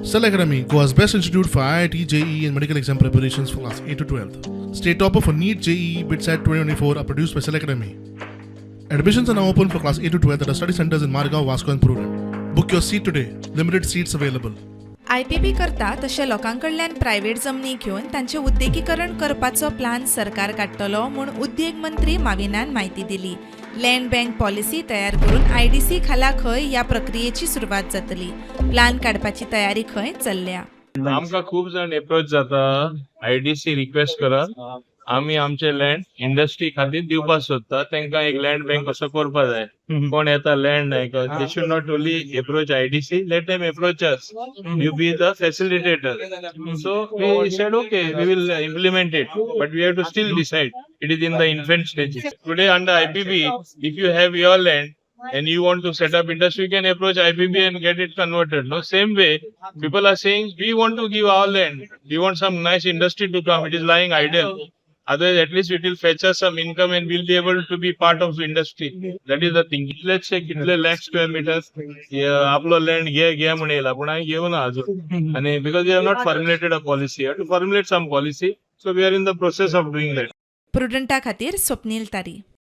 Cell Academy, Goa's best institute for IIT, JEE and medical exam preparations for class 8 to 12th. State topper for NEET, JEE, BITSAT 2024 are produced by Cell Academy. Admissions are now open for class 8 to 12th at our study centers in Margao, Vasco and Purun. Book your seat today. Limited seats available. IPP करता तशे लोकांकडल्यान private जमनी घेवन तांचे उद्देगीकरण करपाचो plan सरकार काडटलो म्हूण उद्देग मंत्री माविनान म्हायती दिली. लँड बँक पॉलिसी तयार करून IDC खाला खंय ह्या प्रक्रियेची सुरवात जातली. प्लान काडपाची तयारी खंय चल्ल्या. आमकां खूप जाण अप्रोच जाता IDC रिक्वेस्ट करत आमी आमचे लँड इंडस्ट्री खातीर दिवपाक सोदता तांकां एक लँड बँक कसो करपा जाय कोण येता land they should not only approach IDC let them approach us you be the facilitator so we said okay we will implement it but we have to still decide it is in the infant stages today under IPP if you have your land and you want to set up industry, you can approach IPP and get it converted. No, same way, people are saying, we want to give our land. We want some nice industry to come. It is lying idle. Otherwise, at least it will fetch us some income and we'll be able to be part of the industry. That is the thing. Let's say, कितले lakh square meters, आपलो land घ्या म्हणेला, पण आम्ही घेऊ ना अजून. आणि because we have not formulated a policy. We have to formulate some policy. So we are in the process of doing that. प्रुडंटा खातीर स्वप्नील तारी.